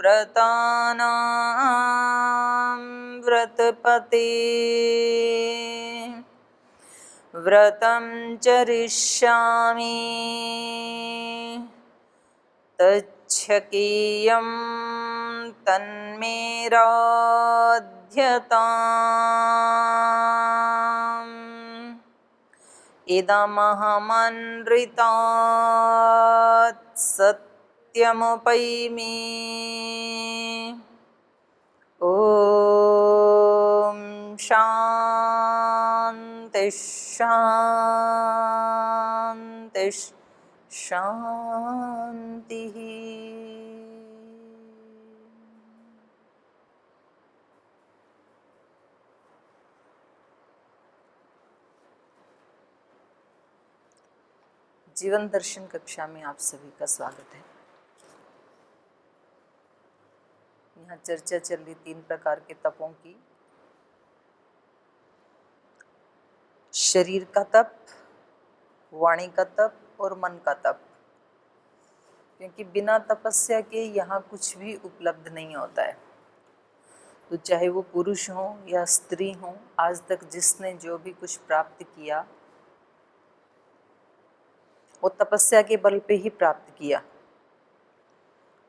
व्रतानां व्रतपते व्रतं चरिष्यामि तच्छकीयं तन्मे राध्यताम् इदमहमनृतात् सत्यमुपैमि ॐ शान्ति शान्ति शान्तिः। जीवन दर्शन कक्षा में आप सभी का स्वागत है। यहाँ चर्चा चल रही 3 प्रकार के तपों की। शरीर का तप, वाणी का तप और मन का तप। क्योंकि बिना तपस्या के यहाँ कुछ भी उपलब्ध नहीं होता है। तो चाहे वो पुरुष हो या स्त्री हो, आज तक जिसने जो भी कुछ प्राप्त किया वो तपस्या के बल पे ही प्राप्त किया।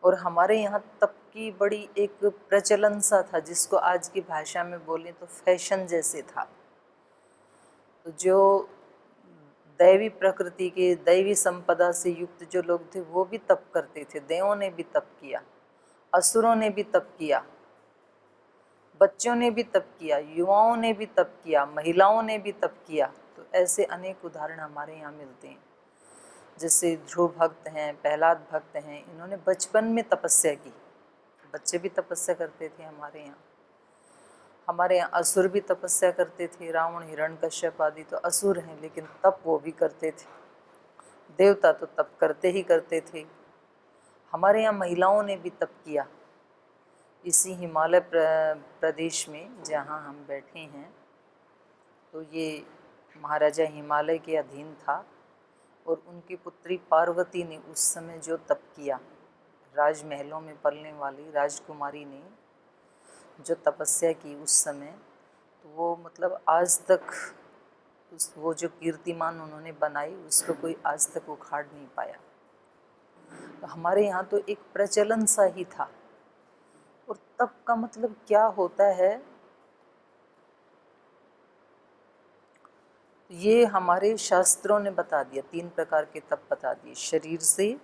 और हमारे यहाँ तप की बड़ी एक प्रचलन सा था, जिसको आज की भाषा में बोलें तो फैशन जैसे था। तो जो दैवी प्रकृति के, दैवी संपदा से युक्त जो लोग थे वो भी तप करते थे। देवों ने भी तप किया, असुरों ने भी तप किया, बच्चों ने भी तप किया, युवाओं ने भी तप किया, महिलाओं ने भी तप किया। तो ऐसे अनेक उदाहरण हमारे यहाँ मिलते हैं। जैसे ध्रुव भक्त हैं, प्रहलाद भक्त हैं, इन्होंने बचपन में तपस्या की। बच्चे भी तपस्या करते थे हमारे यहाँ। हमारे यहाँ असुर भी तपस्या करते थे। रावण, हिरण्यकश्यप आदि तो असुर हैं, लेकिन तप वो भी करते थे। देवता तो तप करते ही करते थे। हमारे यहाँ महिलाओं ने भी तप किया। इसी हिमालय प्रदेश में जहाँ हम बैठे हैं, तो ये महाराजा हिमालय के अधीन था। और उनकी पुत्री पार्वती ने उस समय जो तप किया, राजमहलों में पलने वाली राजकुमारी ने जो तपस्या की उस समय, तो वो मतलब आज तक वो जो कीर्तिमान उन्होंने बनाई, उसको कोई आज तक उखाड़ नहीं पाया। तो हमारे यहाँ तो एक प्रचलन सा ही था। और तप का मतलब क्या होता है, ये हमारे शास्त्रों ने बता दिया। 3 प्रकार के तप बता दिए, शरीर से,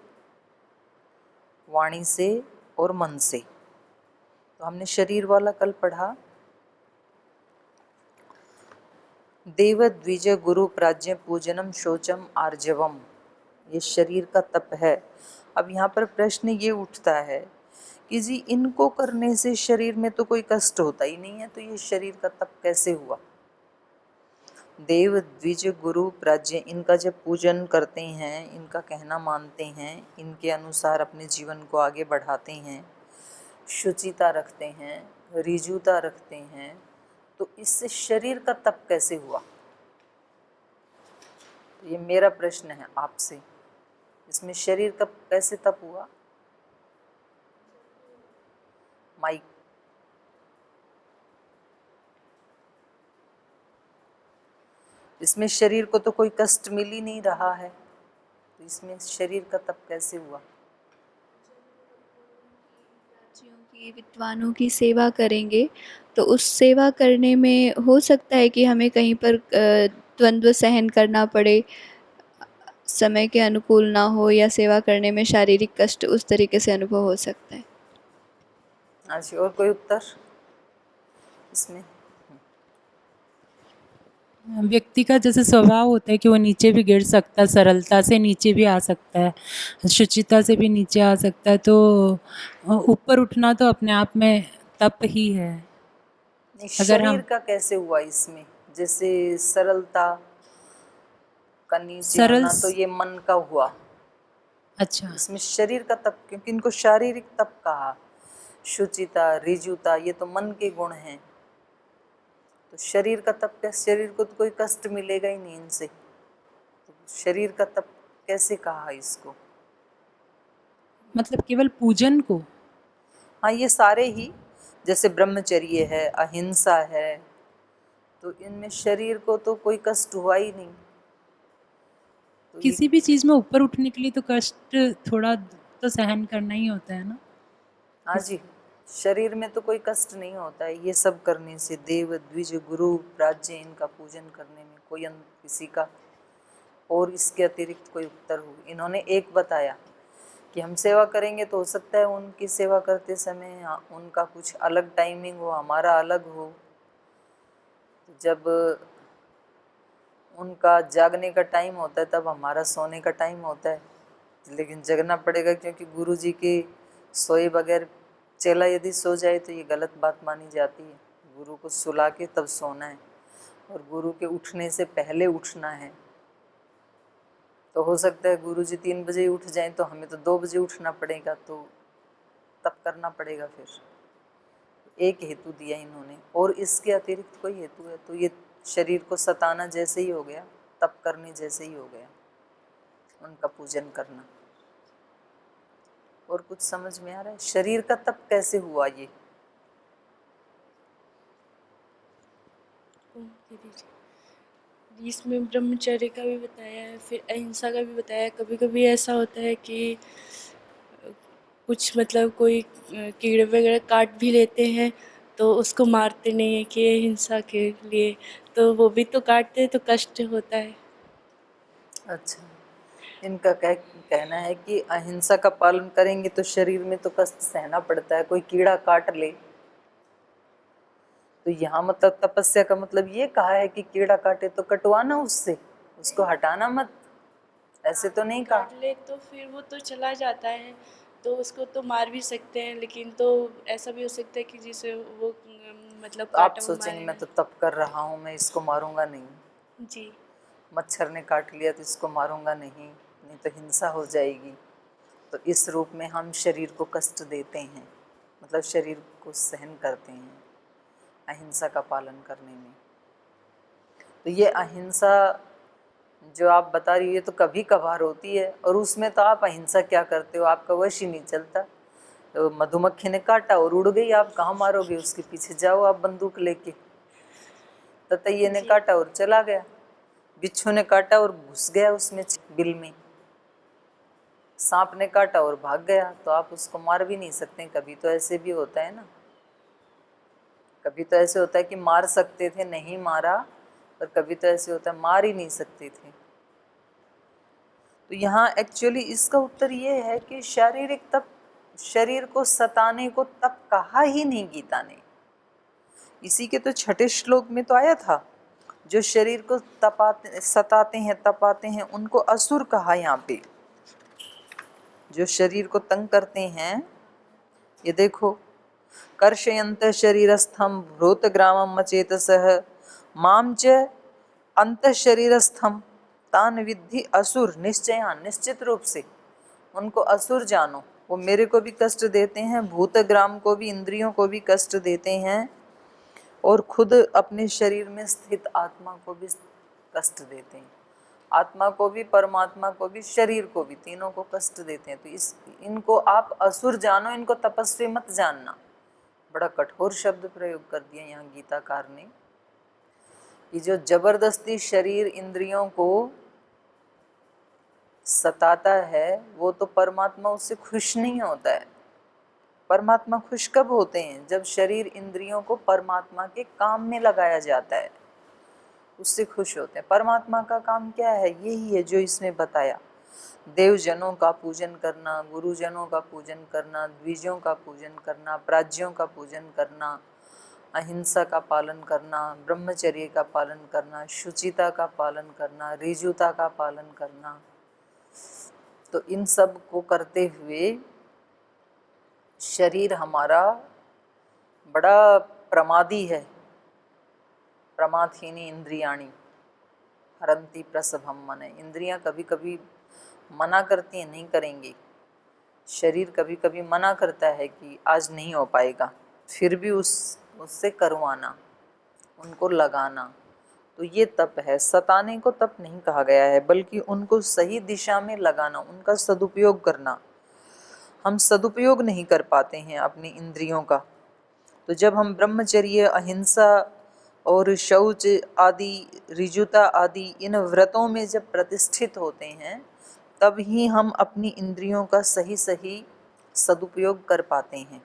वाणी से और मन से। तो हमने शरीर वाला कल पढ़ा, देव द्विज गुरु प्राज्ञ पूजनम शौचम आर्जवम, ये शरीर का तप है। अब यहाँ पर प्रश्न ये उठता है कि जी इनको करने से शरीर में तो कोई कष्ट होता ही नहीं है, तो ये शरीर का तप कैसे हुआ? देव द्विज गुरु प्राज्ञ, इनका जब पूजन करते हैं, इनका कहना मानते हैं, इनके अनुसार अपने जीवन को आगे बढ़ाते हैं, शुचिता रखते हैं, ऋजुता रखते हैं, तो इससे शरीर का तप कैसे हुआ? ये मेरा प्रश्न है आपसे। इसमें शरीर का कैसे तप हुआ? माइक। इसमें शरीर को तो कोई कष्ट मिल ही नहीं रहा है, तो इसमें शरीर का तप कैसे हुआ? की विद्वानों की सेवा करेंगे तो उस सेवा करने में हो सकता है कि हमें कहीं पर द्वंद्व सहन करना पड़े, समय के अनुकूल ना हो, या सेवा करने में शारीरिक कष्ट उस तरीके से अनुभव हो सकता है। अच्छा, और कोई उत्तर इसमें? व्यक्ति का जैसे स्वभाव होता है कि वो नीचे भी गिर सकता है, सरलता से नीचे भी आ सकता है, शुचिता से भी नीचे आ सकता है। तो ऊपर उठना तो अपने आप में तप ही है। अगर शरीर का कैसे हुआ इसमें? जैसे सरलता का नीचे आना, तो ये मन का हुआ। अच्छा, इसमें शरीर का तप, क्योंकि इनको शारीरिक तप कहा। शुचिता, ऋजुता, ये तो मन के गुण हैं। तो शरीर का तप क्या? शरीर को तो कोई कष्ट मिलेगा ही नहीं इनसे, तो शरीर का तप कैसे कहा इसको? मतलब केवल पूजन को? हाँ, ये सारे ही, जैसे ब्रह्मचर्य है, अहिंसा है, तो इनमें शरीर को तो कोई कष्ट हुआ ही नहीं। तो ये, किसी भी चीज़ में ऊपर उठने के लिए तो कष्ट थोड़ा तो सहन करना ही होता है ना। हाँ जी, शरीर में तो कोई कष्ट नहीं होता है। ये सब करने से, देव द्विज गुरु राज्य इनका पूजन करने में कोई किसी का और इसके अतिरिक्त कोई उत्तर हो। इन्होंने एक बताया कि हम सेवा करेंगे तो हो सकता है उनकी सेवा करते समय उनका कुछ अलग टाइमिंग हो, हमारा अलग हो। जब उनका जागने का टाइम होता है तब हमारा सोने का टाइम होता है, लेकिन जगना पड़ेगा, क्योंकि गुरु जी के सोए बगैर चेला यदि सो जाए तो ये गलत बात मानी जाती है। गुरु को सुला के तब सोना है और गुरु के उठने से पहले उठना है। तो हो सकता है गुरु जी 3 बजे उठ जाएं तो हमें तो 2 बजे उठना पड़ेगा, तो तब करना पड़ेगा। फिर एक हेतु दिया इन्होंने, और इसके अतिरिक्त कोई हेतु है तो ये शरीर को सताना जैसे ही हो गया, तप करने जैसे ही हो गया, उनका पूजन करना। और कुछ समझ में आ रहा है? शरीर का तप कैसे हुआ ये? इसमें ब्रह्मचर्य का भी बताया है, फिर अहिंसा का भी बताया है। कभी कभी ऐसा होता है कि कुछ मतलब कोई कीड़े वगैरह काट भी लेते हैं तो उसको मारते नहीं है कि अहिंसा के लिए, तो वो भी तो काटते हैं तो कष्ट होता है। अच्छा, इनका कहना है कि अहिंसा का पालन करेंगे तो शरीर में तो कष्ट सहना पड़ता है, कोई कीड़ा काट ले तो यहाँ मतलब तपस्या का मतलब ये कहा है कि कीड़ा काटे तो कटवाना उससे, उसको हटाना मत, ऐसे तो नहीं कहा। काट ले तो फिर वो तो चला जाता है, तो उसको तो मार भी सकते हैं, लेकिन तो ऐसा भी हो सकता है कि जिसे वो मतलब तो आप काटा वो सोचेंगे मैं मारेगा। तो तप कर रहा हूँ, मैं इसको मारूंगा नहीं, जी मच्छर ने काट लिया तो इसको मारूंगा नहीं, नहीं तो हिंसा हो जाएगी। तो इस रूप में हम शरीर को कष्ट देते हैं, मतलब शरीर को सहन करते हैं अहिंसा का पालन करने में। तो ये अहिंसा जो आप बता रही है तो कभी कभार होती है, और उसमें तो आप अहिंसा क्या करते हो, आपका वश ही नहीं चलता। तो मधुमक्खी ने काटा और उड़ गई, आप कहाँ मारोगे उसके पीछे, जाओ आप बंदूक लेके। ततैये ने काटा और चला गया, बिच्छू ने काटा और घुस गया उसमें बिल में, सांप ने काटा और भाग गया, तो आप उसको मार भी नहीं सकते। कभी तो ऐसे भी होता है ना, कभी तो ऐसे होता है कि मार सकते थे, नहीं मारा, और कभी तो ऐसे होता है मार ही नहीं सकते थे। तो यहाँ एक्चुअली इसका उत्तर ये है कि शारीरिक तप, शरीर को सताने को तप कहा ही नहीं गीता ने। इसी के तो 6ठे श्लोक में तो आया था, जो शरीर को सताते हैं तपाते हैं उनको असुर कहा। यहाँ पे जो शरीर को तंग करते हैं, ये देखो, कर्षयंत शरीरस्थम भ्रोतग्रामम अचेतसः माम च अंत शरीरस्थम तान विद्धि असुर निश्चयान। निश्चित रूप से उनको असुर जानो, वो मेरे को भी कष्ट देते हैं, भूतग्राम को भी, इंद्रियों को भी कष्ट देते हैं, और खुद अपने शरीर में स्थित आत्मा को भी कष्ट देते हैं। आत्मा को भी, परमात्मा को भी, शरीर को भी, तीनों को कष्ट देते हैं। तो इनको आप असुर जानो, इनको तपस्वी मत जानना। बड़ा कठोर शब्द प्रयोग कर दिया यहाँ गीताकार ने, कि जो जबरदस्ती शरीर इंद्रियों को सताता है वो तो परमात्मा उससे खुश नहीं होता है। परमात्मा खुश कब होते हैं? जब शरीर इंद्रियों को परमात्मा के काम में लगाया जाता है, उससे खुश होते हैं। परमात्मा का काम क्या है? यही है जो इसमें बताया, देवजनों का पूजन करना, गुरुजनों का पूजन करना, द्विजों का पूजन करना, प्राज्यों का पूजन करना, अहिंसा का पालन करना, ब्रह्मचर्य का पालन करना, शुचिता का पालन करना, ऋजुता का पालन करना। तो इन सब को करते हुए शरीर हमारा बड़ा प्रमादी है। प्रमाथीनी इंद्रियाणी हरंती प्रसभम मन। इंद्रियां कभी कभी मना करती हैं, नहीं करेंगे। शरीर कभी कभी मना करता है कि आज नहीं हो पाएगा, फिर भी उससे करवाना, उनको लगाना, तो ये तप है। सताने को तप नहीं कहा गया है, बल्कि उनको सही दिशा में लगाना, उनका सदुपयोग करना। हम सदुपयोग नहीं कर पाते हैं अपनी इंद्रियों का। तो जब हम ब्रह्मचर्य, अहिंसा और शौच आदि, ऋजुता आदि इन व्रतों में जब प्रतिष्ठित होते हैं, तब ही हम अपनी इंद्रियों का सही सही सदुपयोग कर पाते हैं।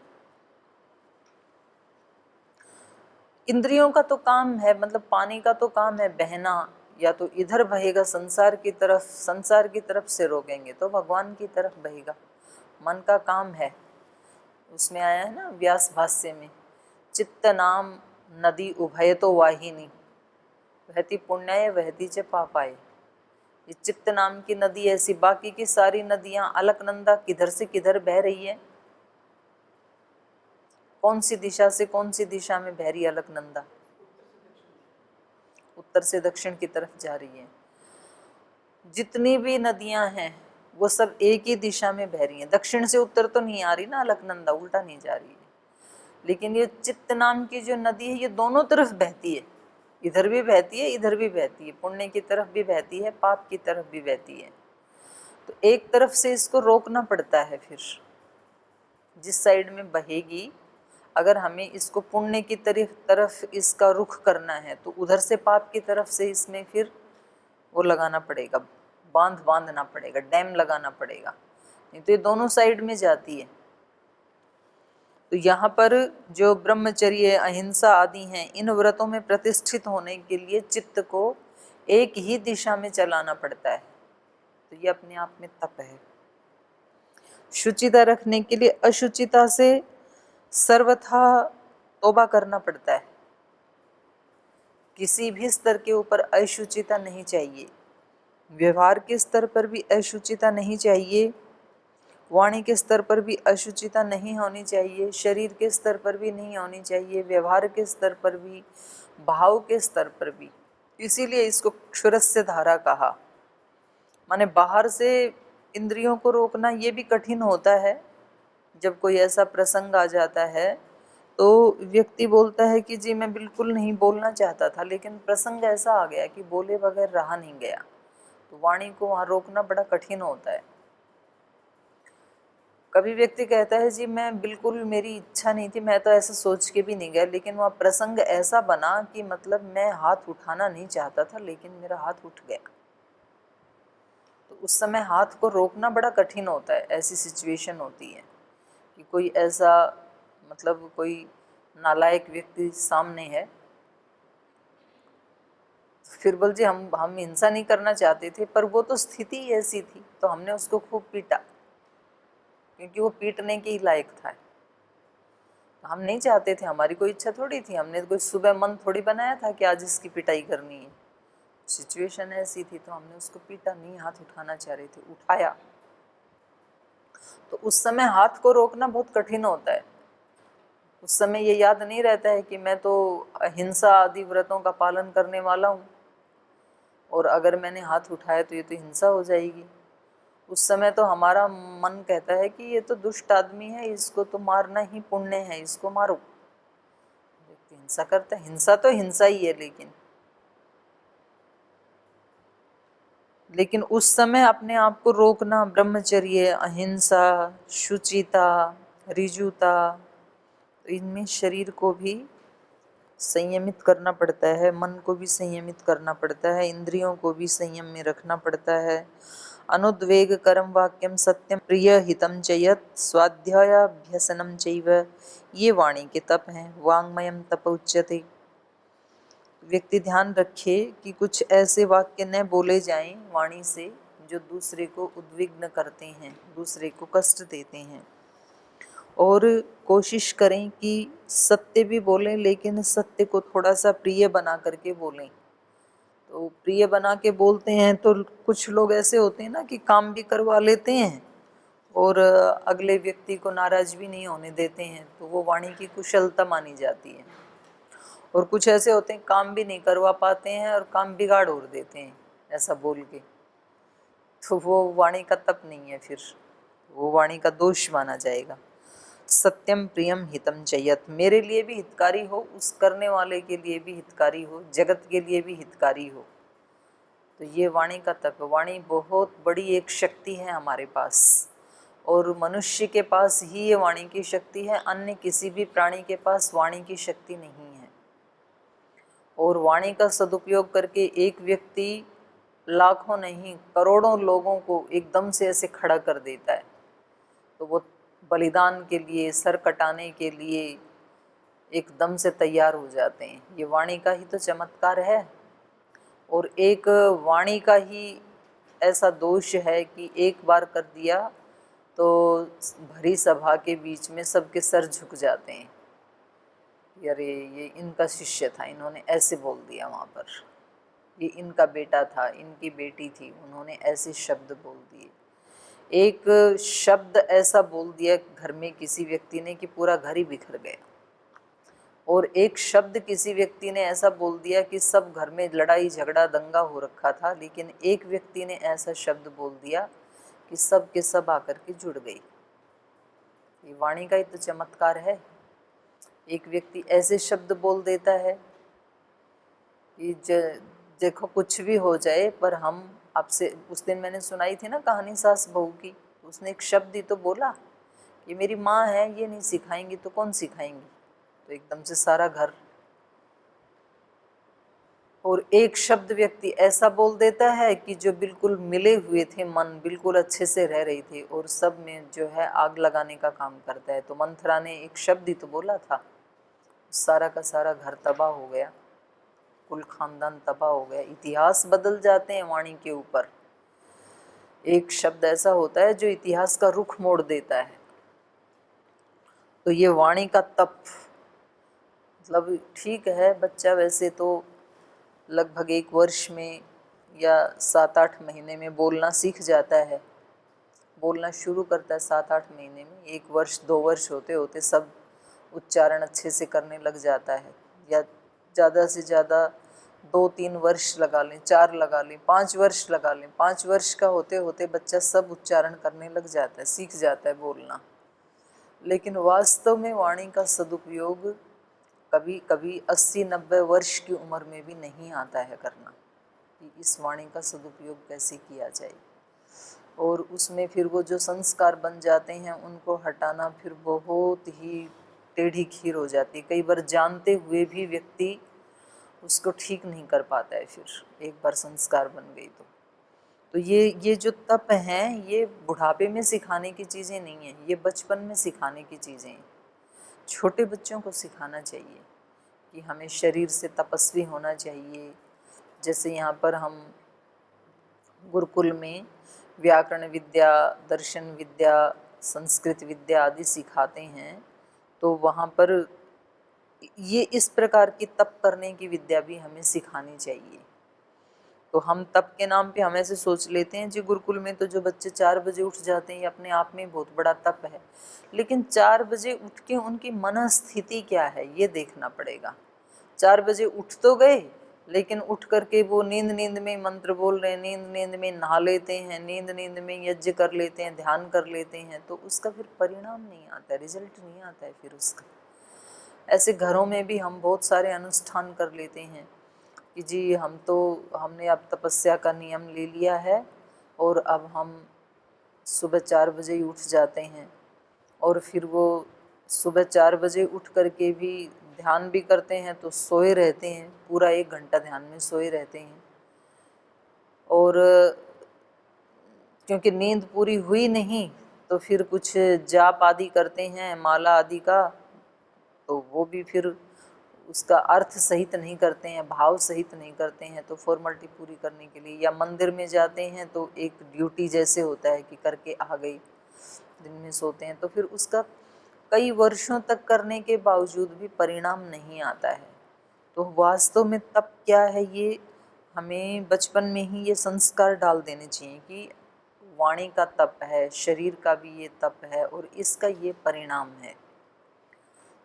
इंद्रियों का तो काम है, मतलब पानी का तो काम है बहना, या तो इधर बहेगा संसार की तरफ, संसार की तरफ से रोकेंगे तो भगवान की तरफ बहेगा। मन का काम है। उसमें आया है ना व्यास भाष्य में, चित्त नाम नदी उभय तो वाहिनी, वहती पुण्याय वहती च पापाय। ये चित्त नाम की नदी ऐसी, बाकी की सारी नदियां अलकनंदा किधर से किधर बह रही है, कौन सी दिशा से कौन सी दिशा में बह रही है अलकनंदा? उत्तर से दक्षिण की तरफ जा रही है। जितनी भी नदियां हैं वो सब एक ही दिशा में बह रही हैं, दक्षिण से उत्तर तो नहीं आ रही ना अलकनंदा, उल्टा नहीं जा रही है। लेकिन ये चित्त नाम की जो नदी है ये दोनों तरफ बहती है, इधर भी बहती है इधर भी बहती है, पुण्य की तरफ भी बहती है पाप की तरफ भी बहती है। तो एक तरफ से इसको रोकना पड़ता है, फिर जिस साइड में बहेगी, अगर हमें इसको पुण्य की तरफ इसका रुख करना है तो उधर से पाप की तरफ से इसमें फिर वो लगाना पड़ेगा, बांधना पड़ेगा, डैम लगाना पड़ेगा, नहीं तो ये दोनों साइड में जाती है। तो यहाँ पर जो ब्रह्मचर्य, अहिंसा आदि हैं, इन व्रतों में प्रतिष्ठित होने के लिए चित्त को एक ही दिशा में चलाना पड़ता है। तो ये अपने आप में तप है। शुचिता रखने के लिए अशुचिता से सर्वथा तौबा करना पड़ता है। किसी भी स्तर के ऊपर अशुचिता नहीं चाहिए, व्यवहार के स्तर पर भी अशुचिता नहीं चाहिए, वाणी के स्तर पर भी अशुचिता नहीं होनी चाहिए, शरीर के स्तर पर भी नहीं होनी चाहिए, व्यवहार के स्तर पर भी, भाव के स्तर पर भी। इसीलिए इसको क्षुरस्य धारा कहा। माने बाहर से इंद्रियों को रोकना ये भी कठिन होता है। जब कोई ऐसा प्रसंग आ जाता है तो व्यक्ति बोलता है कि जी मैं बिल्कुल नहीं बोलना चाहता था, लेकिन प्रसंग ऐसा आ गया कि बोले बगैर रहा नहीं गया, तो वाणी को वहाँ रोकना बड़ा कठिन होता है। कभी व्यक्ति कहता है जी मैं बिल्कुल, मेरी इच्छा नहीं थी, मैं तो ऐसा सोच के भी नहीं गया, लेकिन वहाँ प्रसंग ऐसा बना कि मतलब मैं हाथ उठाना नहीं चाहता था लेकिन मेरा हाथ उठ गया। तो उस समय हाथ को रोकना बड़ा कठिन होता है। ऐसी सिचुएशन होती है कि कोई ऐसा, मतलब कोई नालायक व्यक्ति सामने है, फिर बोल जी हम हिंसा नहीं करना चाहते थे, पर वो तो स्थिति ऐसी थी तो हमने उसको खूब पीटा, क्योंकि वो पीटने के ही लायक था। हम नहीं चाहते थे, हमारी कोई इच्छा थोड़ी थी, हमने कोई सुबह मन थोड़ी बनाया था कि आज इसकी पिटाई करनी है। सिचुएशन ऐसी थी तो हमने उसको पीटा, नहीं हाथ उठाना चाह रहे थे, उठाया। तो उस समय हाथ को रोकना बहुत कठिन होता है। उस समय ये याद नहीं रहता है कि मैं तो हिंसा आदि व्रतों का पालन करने वाला हूँ, और अगर मैंने हाथ उठाया तो ये तो हिंसा हो जाएगी। उस समय तो हमारा मन कहता है कि ये तो दुष्ट आदमी है, इसको तो मारना ही पुण्य है, इसको मारो। व्यक्ति हिंसा करता है, हिंसा तो हिंसा ही है, लेकिन उस समय अपने आप को रोकना, ब्रह्मचर्य, अहिंसा, शुचिता, ऋजुता, तो इनमें शरीर को भी संयमित करना पड़ता है, मन को भी संयमित करना पड़ता है, इंद्रियों को भी संयम में रखना पड़ता है। अनुद्वेग करम वाक्यम सत्यम प्रिय हितम च यत् स्वाध्यायाभ्यसनम चैव, ये वाणी के तप हैं। वाङ्मयम तप उच्यते। व्यक्ति ध्यान रखे कि कुछ ऐसे वाक्य न बोले जाएं वाणी से जो दूसरे को उद्विग्न करते हैं, दूसरे को कष्ट देते हैं, और कोशिश करें कि सत्य भी बोलें, लेकिन सत्य को थोड़ा सा प्रिय बना करके बोलें। तो प्रिय बना के बोलते हैं तो कुछ लोग ऐसे होते हैं ना कि काम भी करवा लेते हैं और अगले व्यक्ति को नाराज भी नहीं होने देते हैं, तो वो वाणी की कुशलता मानी जाती है। और कुछ ऐसे होते हैं काम भी नहीं करवा पाते हैं और काम बिगाड़ और देते हैं ऐसा बोल के, तो वो वाणी का तप नहीं है, फिर वो वाणी का दोष माना जाएगा। सत्यम प्रियम हितम चयत, मेरे लिए भी हितकारी हो, उस करने वाले के लिए भी हितकारी हो, जगत के लिए भी हितकारी हो। तो ये वाणी का तप। वाणी बहुत बड़ी एक शक्ति है हमारे पास, और मनुष्य के पास ही ये वाणी की शक्ति है, अन्य किसी भी प्राणी के पास वाणी की शक्ति नहीं है। और वाणी का सदुपयोग करके एक व्यक्ति लाखों नहीं करोड़ों लोगों को एकदम से ऐसे खड़ा कर देता है, तो वो बलिदान के लिए, सर कटाने के लिए एकदम से तैयार हो जाते हैं। ये वाणी का ही तो चमत्कार है। और एक वाणी का ही ऐसा दोष है कि एक बार कर दिया तो भरी सभा के बीच में सबके सर झुक जाते हैं, अरे ये इनका शिष्य था, इन्होंने ऐसे बोल दिया वहाँ पर, ये इनका बेटा था, इनकी बेटी थी, उन्होंने ऐसे शब्द बोल दिए। एक शब्द ऐसा बोल दिया घर में किसी व्यक्ति ने कि पूरा घर ही बिखर गया। और एक शब्द किसी व्यक्ति ने ऐसा बोल दिया कि सब घर में लड़ाई झगड़ा दंगा हो रखा था, लेकिन एक व्यक्ति ने ऐसा शब्द बोल दिया कि सब के सब आकर के जुड़ गई। ये वाणी का ही तो चमत्कार है। एक व्यक्ति ऐसे शब्द बोल देता है कि देखो कुछ भी हो जाए पर हम आपसे, उस दिन मैंने सुनाई थी ना कहानी सास बहू की, उसने एक शब्द ही तो बोला कि मेरी माँ है, ये नहीं सिखाएंगी तो कौन सिखाएंगी, तो एकदम से सारा घर। और एक शब्द व्यक्ति ऐसा बोल देता है कि जो बिल्कुल मिले हुए थे, मन बिल्कुल अच्छे से रह रही थी, और सब में जो है आग लगाने का काम करता है। तो मंथरा ने एक शब्द ही तो बोला था, सारा का सारा घर तबाह हो गया, कुल खानदान तबाह हो गया। इतिहास बदल जाते हैं वाणी के ऊपर। एक शब्द ऐसा होता है जो इतिहास का रुख मोड़ देता है। तो ये वाणी का तप, मतलब ठीक है, बच्चा वैसे तो लगभग 1 वर्ष में या 7-8 महीने में बोलना सीख जाता है, बोलना शुरू करता है 7-8 महीने में। 1 वर्ष 2 वर्ष होते होते सब उच्चारण अच्छे से करने लग जाता है, या ज़्यादा से ज़्यादा 2-3 वर्ष लगा लें, 4 लगा लें, 5 वर्ष लगा लें। 5 वर्ष का होते होते बच्चा सब उच्चारण करने लग जाता है, सीख जाता है बोलना। लेकिन वास्तव में वाणी का सदुपयोग कभी कभी 80-90 वर्ष की उम्र में भी नहीं आता है करना, कि इस वाणी का सदुपयोग कैसे किया जाए। और उसमें फिर वो जो संस्कार बन जाते हैं उनको हटाना फिर बहुत ही टेढ़ी खीर हो जाती है। कई बार जानते हुए भी व्यक्ति उसको ठीक नहीं कर पाता है। फिर एक बार संस्कार बन गई तो ये जो तप हैं, ये बुढ़ापे में सिखाने की चीज़ें नहीं हैं, ये बचपन में सिखाने की चीज़ें हैं। छोटे बच्चों को सिखाना चाहिए कि हमें शरीर से तपस्वी होना चाहिए। जैसे यहाँ पर हम गुरुकुल में व्याकरण विद्या, दर्शन विद्या, संस्कृत विद्या आदि सिखाते हैं, तो वहाँ पर ये इस प्रकार की तप करने की विद्या भी हमें सिखानी चाहिए। तो हम तप के नाम पे हम ऐसे सोच लेते हैं जी गुरुकुल में तो जो बच्चे 4 बजे उठ जाते हैं, ये अपने आप में बहुत बड़ा तप है। लेकिन 4 बजे उठ के उनकी मनस्थिति क्या है ये देखना पड़ेगा। 4 बजे उठ तो गए, लेकिन उठ करके वो नींद में मंत्र बोल रहे हैं, नींद में नहा लेते हैं, नींद में यज्ञ कर लेते हैं, ध्यान कर लेते हैं, तो उसका फिर परिणाम नहीं आता, रिजल्ट नहीं आता है फिर उसका। ऐसे घरों में भी हम बहुत सारे अनुष्ठान कर लेते हैं कि जी हमने अब तपस्या का नियम ले लिया है और अब हम सुबह 4 बजे ही उठ जाते हैं, और फिर वो सुबह 4 बजे उठ करके भी ध्यान भी करते हैं तो सोए रहते हैं, पूरा 1 घंटा ध्यान में सोए रहते हैं। और क्योंकि नींद पूरी हुई नहीं तो फिर कुछ जाप आदि करते हैं, माला आदि का, तो वो भी फिर उसका अर्थ सहित नहीं करते हैं, भाव सहित नहीं करते हैं, तो फॉर्मेलिटी पूरी करने के लिए। या मंदिर में जाते हैं तो एक ड्यूटी जैसे होता है कि करके आ गई, दिन में सोते हैं, तो फिर उसका कई वर्षों तक करने के बावजूद भी परिणाम नहीं आता है। तो वास्तव में तप क्या है, ये हमें बचपन में ही ये संस्कार डाल देने चाहिए कि वाणी का तप है, शरीर का भी ये तप है और इसका ये परिणाम है।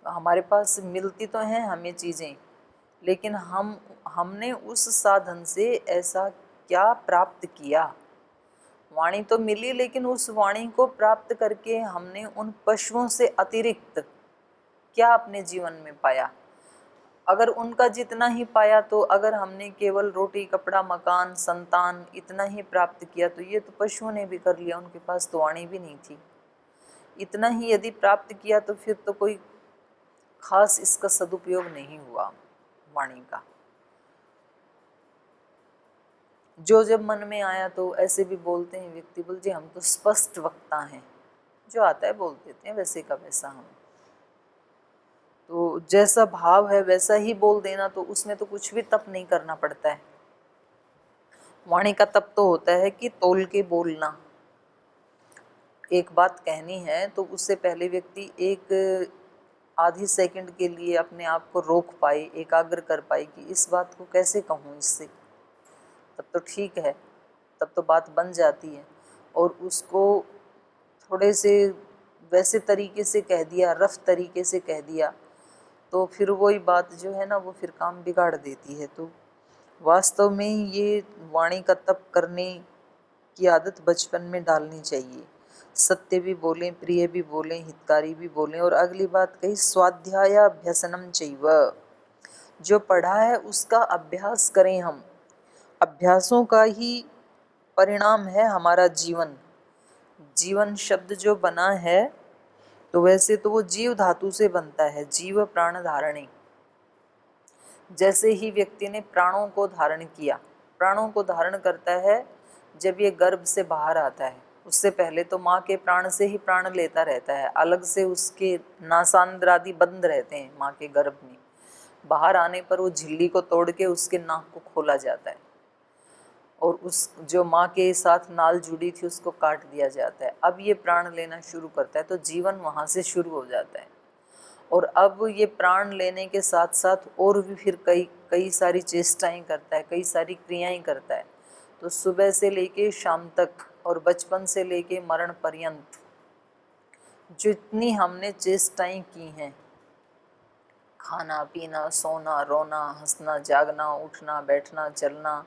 हमारे पास मिलती तो हैं हमें चीज़ें, लेकिन हमने उस साधन से ऐसा क्या प्राप्त किया। वाणी तो मिली, लेकिन उस वाणी को प्राप्त करके हमने उन पशुओं से अतिरिक्त क्या अपने जीवन में पाया। अगर उनका जितना ही पाया, तो अगर हमने केवल रोटी कपड़ा मकान संतान इतना ही प्राप्त किया, तो ये तो पशुओं ने भी कर लिया, उनके पास तो वाणी भी नहीं थी। इतना ही यदि प्राप्त किया तो फिर तो कोई खास इसका सदुपयोग नहीं हुआ वाणी का। जो जब मन में आया तो ऐसे भी बोलते हैं व्यक्ति, बोल जी हम तो स्पष्ट वक्ता हैं, जो आता है बोल देते हैं, वैसे का वैसा हम। तो जैसा भाव है वैसा ही बोल देना, तो उसमें तो कुछ भी तप नहीं करना पड़ता है। वाणी का तप तो होता है कि तोल के बोलना। एक बात कहनी है तो उससे पहले व्यक्ति एक आधी सेकंड के लिए अपने आप को रोक पाए, एकाग्र कर पाए कि इस बात को कैसे कहूँ इससे, तब तो ठीक है, तब तो बात बन जाती है। और उसको थोड़े से वैसे तरीके से कह दिया, रफ तरीके से कह दिया, तो फिर वही बात जो है ना वो फिर काम बिगाड़ देती है। तो वास्तव में ये वाणी का तप करने की आदत बचपन में डालनी चाहिए। सत्य भी बोलें, प्रिय भी बोलें, हितकारी भी बोलें। और अगली बात कही स्वाध्यायाभ्यसनम चैव, जो पढ़ा है उसका अभ्यास करें हम। अभ्यासों का ही परिणाम है हमारा जीवन। जीवन शब्द जो बना है तो वैसे तो वो जीव धातु से बनता है, जीव प्राण धारणे। जैसे ही व्यक्ति ने प्राणों को धारण किया, प्राणों को धारण करता है जब ये गर्भ से बाहर आता है। उससे पहले तो माँ के प्राण से ही प्राण लेता रहता है, अलग से उसके नासांद्र आदि बंद रहते हैं माँ के गर्भ में। बाहर आने पर वो झिल्ली को तोड़ के उसके नाक को खोला जाता है और उस जो माँ के साथ नाल जुड़ी थी उसको काट दिया जाता है। अब ये प्राण लेना शुरू करता है, तो जीवन वहाँ से शुरू हो जाता है। और अब ये प्राण लेने के साथ साथ और भी फिर कई सारी चेष्टाएं करता है, कई सारी क्रियाएं करता है। तो सुबह से लेके शाम तक और बचपन से लेके मरण पर्यंत जितनी हमने चेष्टाएं की हैं, खाना पीना, सोना, रोना, हंसना, जागना, उठना, बैठना, चलना,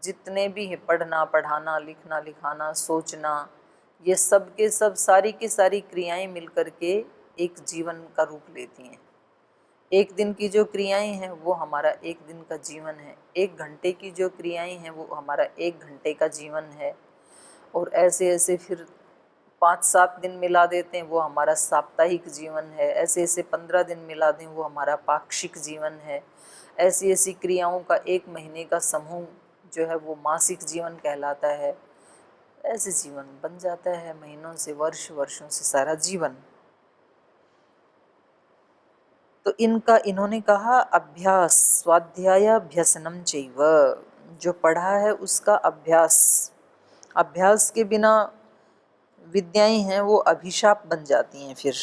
जितने भी हैं, पढ़ना, पढ़ाना, लिखना, लिखाना, सोचना, ये सब के सब सारी की सारी क्रियाएं मिलकर के एक जीवन का रूप लेती हैं। एक दिन की जो क्रियाएं हैं वो हमारा एक दिन का जीवन है, एक घंटे की जो क्रियाएं हैं वो हमारा एक घंटे का जीवन है। और ऐसे ऐसे फिर 5-7 दिन मिला देते हैं वो हमारा साप्ताहिक जीवन है, ऐसे ऐसे 15 दिन मिला दें वो हमारा पाक्षिक जीवन है। ऐसी ऐसी क्रियाओं का एक महीने का समूह जो है वो मासिक जीवन कहलाता है। ऐसे जीवन बन जाता है महीनों से, वर्षों से सारा जीवन। तो इन्होंने कहा अभ्यास, स्वाध्यायाभ्यसनम चैव, जो पढ़ा है उसका अभ्यास। अभ्यास के बिना विद्याएं हैं वो अभिशाप बन जाती हैं फिर।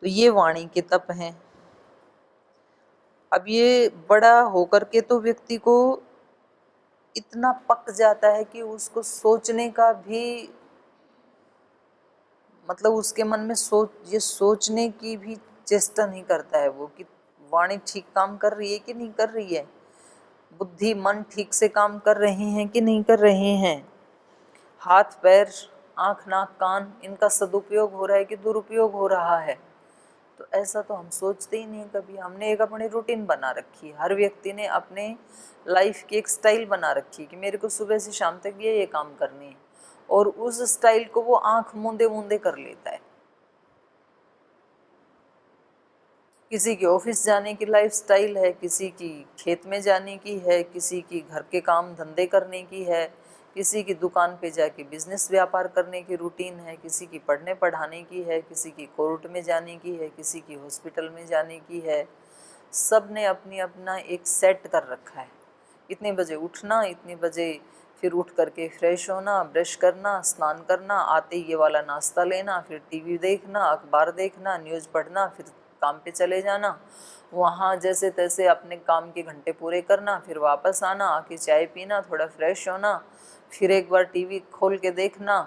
तो ये वाणी के तप हैं। अब ये बड़ा होकर के तो व्यक्ति को इतना पक जाता है कि उसको सोचने का भी मतलब उसके मन में सोचने की भी चेष्टा नहीं करता है वो कि वाणी ठीक काम कर रही है कि नहीं कर रही है, बुद्धि मन ठीक से काम कर रहे हैं कि नहीं कर रहे हैं, हाथ पैर आँख नाक कान इनका सदुपयोग हो रहा है कि दुरुपयोग हो रहा है। तो ऐसा तो हम सोचते ही नहीं कभी। हमने एक अपनी रूटीन बना रखी है, हर व्यक्ति ने अपने लाइफ की एक स्टाइल बना रखी है कि मेरे को सुबह से शाम तक ये काम करनी है, और उस स्टाइल को वो आंख मूंदे मूंदे कर लेता है। किसी की ऑफिस जाने की लाइफ स्टाइल है, किसी की खेत में जाने की है, किसी की घर के काम धंधे करने की है, किसी की दुकान पे जाके बिजनेस व्यापार करने की रूटीन है, किसी की पढ़ने पढ़ाने की है, किसी की कोर्ट में जाने की है, किसी की हॉस्पिटल में जाने की है। सब ने अपनी अपना एक सेट कर रखा है। इतने बजे उठना, इतने बजे फिर उठ करके फ्रेश होना, ब्रश करना, स्नान करना, आते ये वाला नाश्ता लेना, फिर टीवी देखना, अखबार देखना, न्यूज़ पढ़ना, फिर काम पे चले जाना, वहाँ जैसे तैसे अपने काम के घंटे पूरे करना, फिर वापस आना, आके चाय पीना, थोड़ा फ्रेश होना, फिर एक बार टीवी खोल के देखना,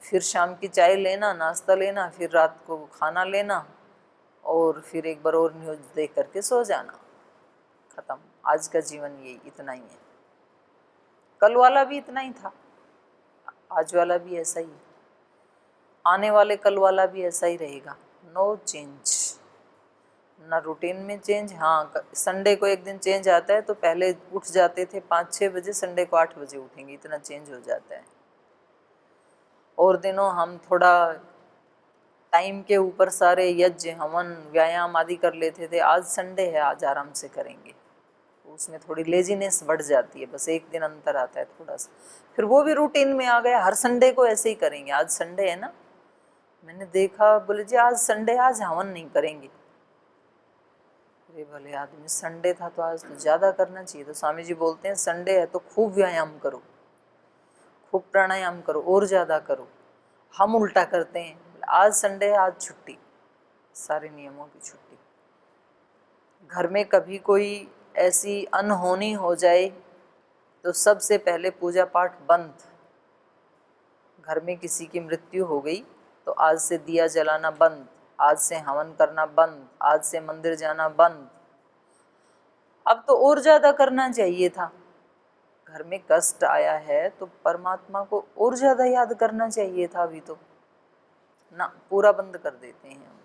फिर शाम की चाय लेना, नाश्ता लेना, फिर रात को खाना लेना, और फिर एक बार और न्यूज़ देख करके सो जाना। ख़त्म। आज का जीवन यही इतना ही है। कल वाला भी इतना ही था, आज वाला भी ऐसा ही है, आने वाले कल वाला भी ऐसा ही रहेगा। नो चेंज, ना रूटीन में चेंज। हाँ, संडे को एक दिन चेंज आता है, तो पहले उठ जाते थे 5-6 बजे, संडे को 8 बजे उठेंगे, इतना चेंज हो जाता है। और दिनों हम थोड़ा टाइम के ऊपर सारे यज्ञ हवन व्यायाम आदि कर लेते थे, आज संडे है आज आराम से करेंगे, उसमें थोड़ी लेजीनेस बढ़ जाती है, बस एक दिन अंतर आता है थोड़ा सा, फिर वो भी रूटीन में आ गया, हर संडे को ऐसे ही करेंगे, आज संडे है ना। मैंने देखा, बोले जी आज संडे, आज हवन नहीं करेंगे। अरे भले आदमी, संडे था तो आज तो ज़्यादा करना चाहिए। तो स्वामी जी बोलते हैं संडे है तो खूब व्यायाम करो, खूब प्राणायाम करो और ज़्यादा करो। हम उल्टा करते हैं, आज संडे है आज छुट्टी, सारे नियमों की छुट्टी। घर में कभी कोई ऐसी अनहोनी हो जाए तो सबसे पहले पूजा पाठ बंद। घर में किसी की मृत्यु हो गई तो आज से दिया जलाना बंद, आज से हवन करना बंद, आज से मंदिर जाना बंद। अब तो और ज़्यादा करना चाहिए था। घर में कष्ट आया है तो परमात्मा को और ज़्यादा याद करना चाहिए था, अभी तो ना, पूरा बंद कर देते हैं हम।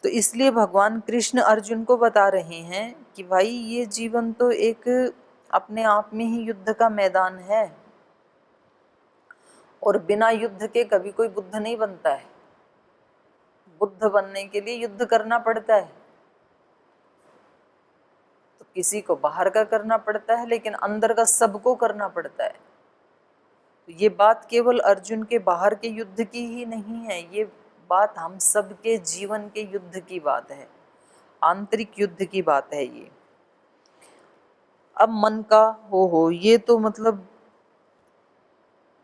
तो इसलिए भगवान कृष्ण अर्जुन को बता रहे हैं कि भाई ये जीवन तो एक अपने आप में ही युद्ध का मैदान है, और बिना युद्ध के कभी कोई बुद्ध नहीं बनता है। बुद्ध बनने के लिए युद्ध करना पड़ता है, तो किसी को बाहर का करना पड़ता है, लेकिन अंदर का सबको करना पड़ता है। तो ये बात केवल अर्जुन के बाहर के युद्ध की ही नहीं है, ये बात हम सबके जीवन के युद्ध की बात है, आंतरिक युद्ध की बात है ये। अब मन का हो ये तो मतलब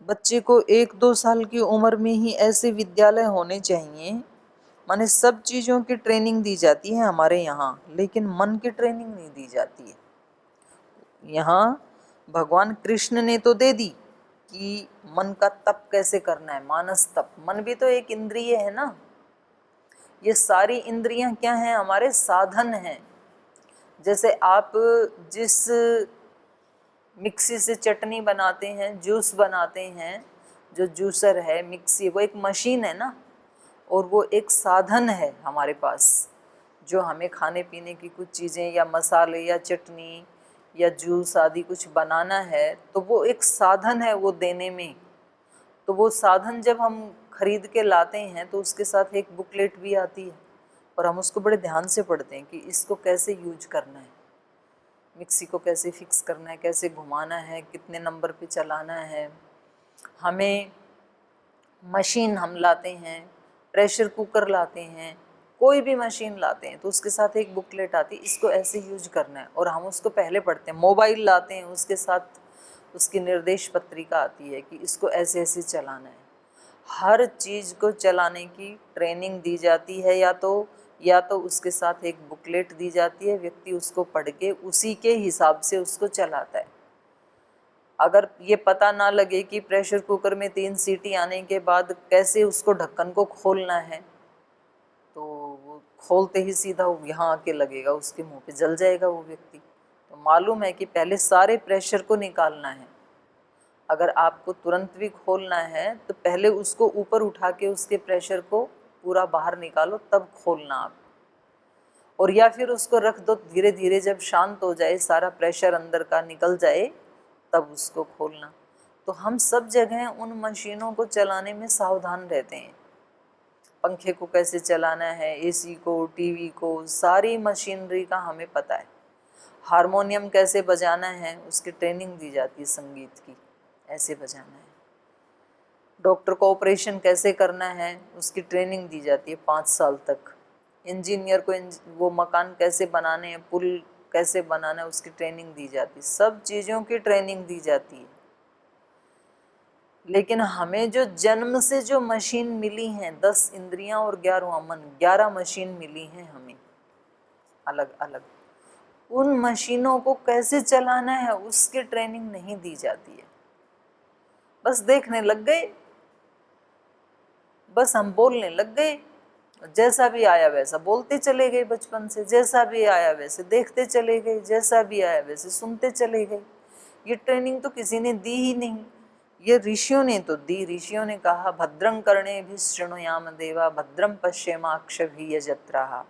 बच्चे को 1-2 साल की उम्र में ही ऐसे विद्यालय होने चाहिए, माने सब चीज़ों की ट्रेनिंग दी जाती है हमारे यहाँ, लेकिन मन की ट्रेनिंग नहीं दी जाती है। यहाँ भगवान कृष्ण ने तो दे दी कि मन का तप कैसे करना है, मानस तप। मन भी तो एक इंद्रिय है ना, ये सारी इंद्रियां क्या हैं, हमारे साधन हैं। जैसे आप जिस मिक्सी से चटनी बनाते हैं, जूस बनाते हैं, जो जूसर है, मिक्सी, वो एक मशीन है ना, और वो एक साधन है हमारे पास, जो हमें खाने पीने की कुछ चीज़ें या मसाले या चटनी या जूस आदि कुछ बनाना है, तो वो एक साधन है वो देने में। तो वो साधन जब हम खरीद के लाते हैं तो उसके साथ एक बुकलेट भी आती है, और हम उसको बड़े ध्यान से पढ़ते हैं कि इसको कैसे यूज करना है, मिक्सी को कैसे फिक्स करना है, कैसे घुमाना है, कितने नंबर पे चलाना है। हमें मशीन हम लाते हैं, प्रेशर कुकर लाते हैं, कोई भी मशीन लाते हैं तो उसके साथ एक बुकलेट आती है, इसको ऐसे यूज करना है, और हम उसको पहले पढ़ते हैं। मोबाइल लाते हैं, उसके साथ उसकी निर्देश पत्रिका आती है कि इसको ऐसे ऐसे चलाना है। हर चीज़ को चलाने की ट्रेनिंग दी जाती है, या तो उसके साथ एक बुकलेट दी जाती है, व्यक्ति उसको पढ़ के उसी के हिसाब से उसको चलाता है। अगर ये पता ना लगे कि प्रेशर कुकर में 3 सीटी आने के बाद कैसे उसको ढक्कन को खोलना है, तो वो खोलते ही सीधा यहाँ आके लगेगा, उसके मुंह पे जल जाएगा वो व्यक्ति। तो मालूम है कि पहले सारे प्रेशर को निकालना है। अगर आपको तुरंत भी खोलना है तो पहले उसको ऊपर उठा के उसके प्रेशर को पूरा बाहर निकालो, तब खोलना आप। और या फिर उसको रख दो, धीरे धीरे जब शांत हो जाए, सारा प्रेशर अंदर का निकल जाए, तब उसको खोलना। तो हम सब जगह उन मशीनों को चलाने में सावधान रहते हैं। पंखे को कैसे चलाना है, एसी को, टीवी को, सारी मशीनरी का हमें पता है। हारमोनियम कैसे बजाना है, उसकी ट्रेनिंग दी जाती है, संगीत की, ऐसे बजाना है। डॉक्टर को ऑपरेशन कैसे करना है, उसकी ट्रेनिंग दी जाती है 5 साल तक। इंजीनियर को वो मकान कैसे बनाने हैं, पुल कैसे बनाना है, उसकी ट्रेनिंग दी जाती है। सब चीज़ों की ट्रेनिंग दी जाती है। लेकिन हमें जो जन्म से जो मशीन मिली हैं, 10 इंद्रियां और 11वां मन, 11 मशीन मिली हैं हमें अलग अलग। उन मशीनों को कैसे चलाना है उसकी ट्रेनिंग नहीं दी जाती है। बस देखने लग गए, बस हम बोलने लग गए, जैसा भी आया वैसा बोलते चले गए। बचपन से जैसा भी आया वैसे देखते चले गए, जैसा भी आया वैसे सुनते चले गए। ये ट्रेनिंग तो किसी ने दी ही नहीं, ये ऋषियों ने तो दी। ऋषियों ने कहा भद्रं कर्णेभिः शृणुयाम देवा भद्रं पश्येमाक्षभिः यजत्राः।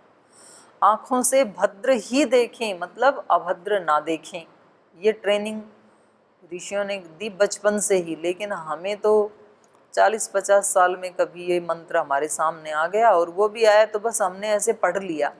आँखों से भद्र ही देखें, मतलब अभद्र ना देखें। ये ट्रेनिंग ऋषियों ने दी बचपन से ही, लेकिन हमें तो 40-50 साल में कभी ये मंत्र हमारे सामने आ गया, और वो भी आया तो बस हमने ऐसे पढ़ लिया।